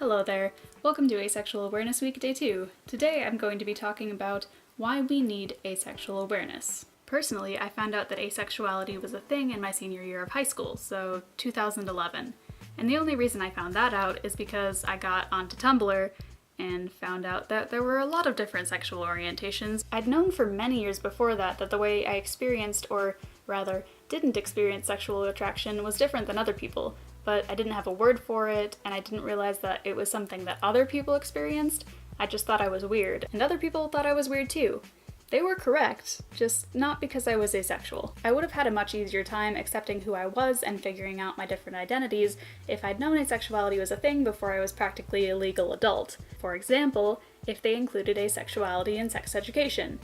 Hello there. Welcome to Asexual Awareness Week Day 2. Today I'm going to be talking about why we need asexual awareness. Personally, I found out that asexuality was a thing in my senior year of high school, so 2011. And the only reason I found that out is because I got onto Tumblr and found out that there were a lot of different sexual orientations. I'd known for many years before that the way I experienced, or rather, didn't experience sexual attraction was different than other people, but I didn't have a word for it, and I didn't realize that it was something that other people experienced. I just thought I was weird, and other people thought I was weird too. They were correct, just not because I was asexual. I would have had a much easier time accepting who I was and figuring out my different identities if I'd known asexuality was a thing before I was practically a legal adult. For example, if they included asexuality in sex education.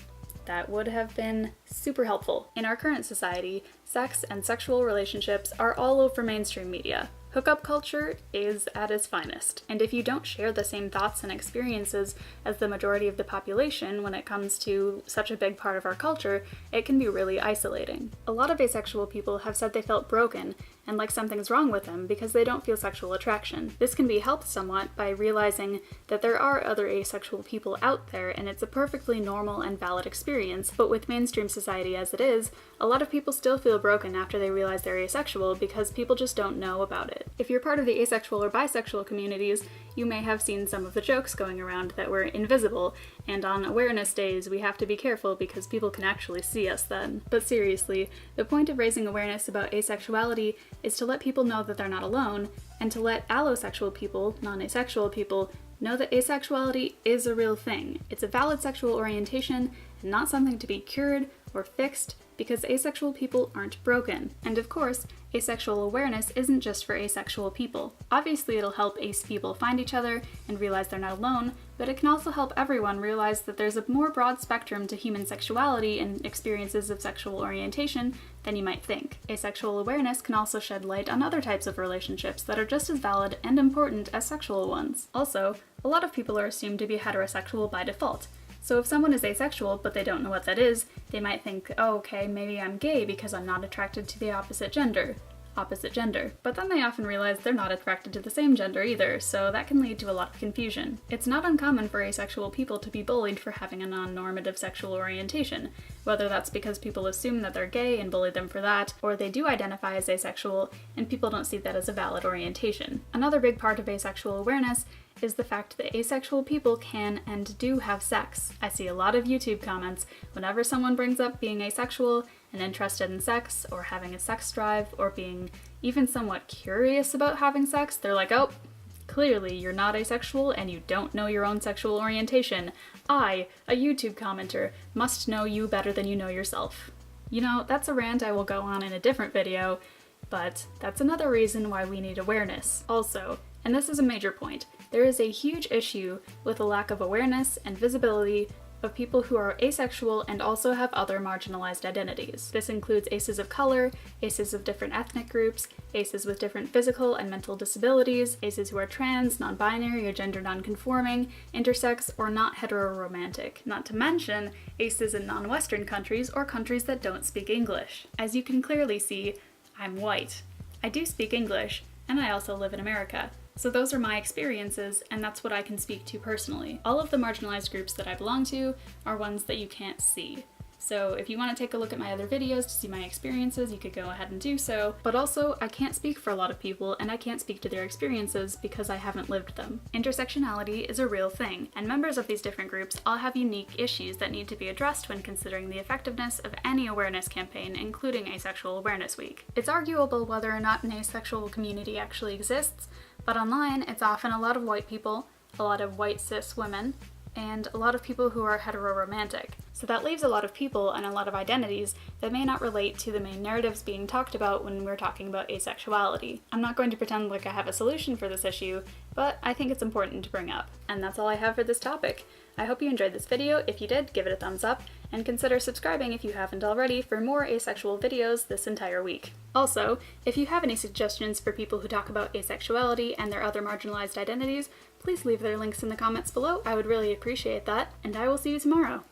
That would have been super helpful. In our current society, sex and sexual relationships are all over mainstream media. Hookup culture is at its finest, and if you don't share the same thoughts and experiences as the majority of the population when it comes to such a big part of our culture, it can be really isolating. A lot of asexual people have said they felt broken and like something's wrong with them because they don't feel sexual attraction. This can be helped somewhat by realizing that there are other asexual people out there and it's a perfectly normal and valid experience, but with mainstream society as it is, a lot of people still feel broken after they realize they're asexual because people just don't know about it. If you're part of the asexual or bisexual communities, you may have seen some of the jokes going around that were invisible, and on awareness days we have to be careful because people can actually see us then. But seriously, the point of raising awareness about asexuality is to let people know that they're not alone, and to let allosexual people, non-asexual people, know that asexuality is a real thing. It's a valid sexual orientation and not something to be cured or fixed because asexual people aren't broken. And of course, asexual awareness isn't just for asexual people. Obviously it'll help ace people find each other and realize they're not alone, but it can also help everyone realize that there's a more broad spectrum to human sexuality and experiences of sexual orientation than you might think. Asexual awareness can also shed light on other types of relationships that are just as valid and important as sexual ones. Also, a lot of people are assumed to be heterosexual by default. So if someone is asexual but they don't know what that is, they might think, oh, okay, maybe I'm gay because I'm not attracted to the opposite gender. But then they often realize they're not attracted to the same gender either, so that can lead to a lot of confusion. It's not uncommon for asexual people to be bullied for having a non-normative sexual orientation, whether that's because people assume that they're gay and bully them for that, or they do identify as asexual and people don't see that as a valid orientation. Another big part of asexual awareness is the fact that asexual people can and do have sex. I see a lot of YouTube comments whenever someone brings up being asexual and interested in sex, or having a sex drive, or being even somewhat curious about having sex. They're like, oh, clearly you're not asexual and you don't know your own sexual orientation. I, a YouTube commenter, must know you better than you know yourself. You know, that's a rant I will go on in a different video, but that's another reason why we need awareness. Also, and this is a major point, there is a huge issue with a lack of awareness and visibility of people who are asexual and also have other marginalized identities. This includes aces of color, aces of different ethnic groups, aces with different physical and mental disabilities, aces who are trans, non-binary, or gender non-conforming, intersex, or not heteroromantic. Not to mention aces in non-Western countries or countries that don't speak English. As you can clearly see, I'm white. I do speak English, and I also live in America. So those are my experiences, and that's what I can speak to personally. All of the marginalized groups that I belong to are ones that you can't see. So if you want to take a look at my other videos to see my experiences, you could go ahead and do so. But also, I can't speak for a lot of people, and I can't speak to their experiences because I haven't lived them. Intersectionality is a real thing, and members of these different groups all have unique issues that need to be addressed when considering the effectiveness of any awareness campaign, including Asexual Awareness Week. It's arguable whether or not an asexual community actually exists, but online it's often a lot of white people, a lot of white cis women, and a lot of people who are heteroromantic. So that leaves a lot of people and a lot of identities that may not relate to the main narratives being talked about when we're talking about asexuality. I'm not going to pretend like I have a solution for this issue, but I think it's important to bring up. And that's all I have for this topic. I hope you enjoyed this video. If you did, give it a thumbs up, and consider subscribing if you haven't already for more asexual videos this entire week. Also, if you have any suggestions for people who talk about asexuality and their other marginalized identities, please leave their links in the comments below. I would really appreciate that, and I will see you tomorrow.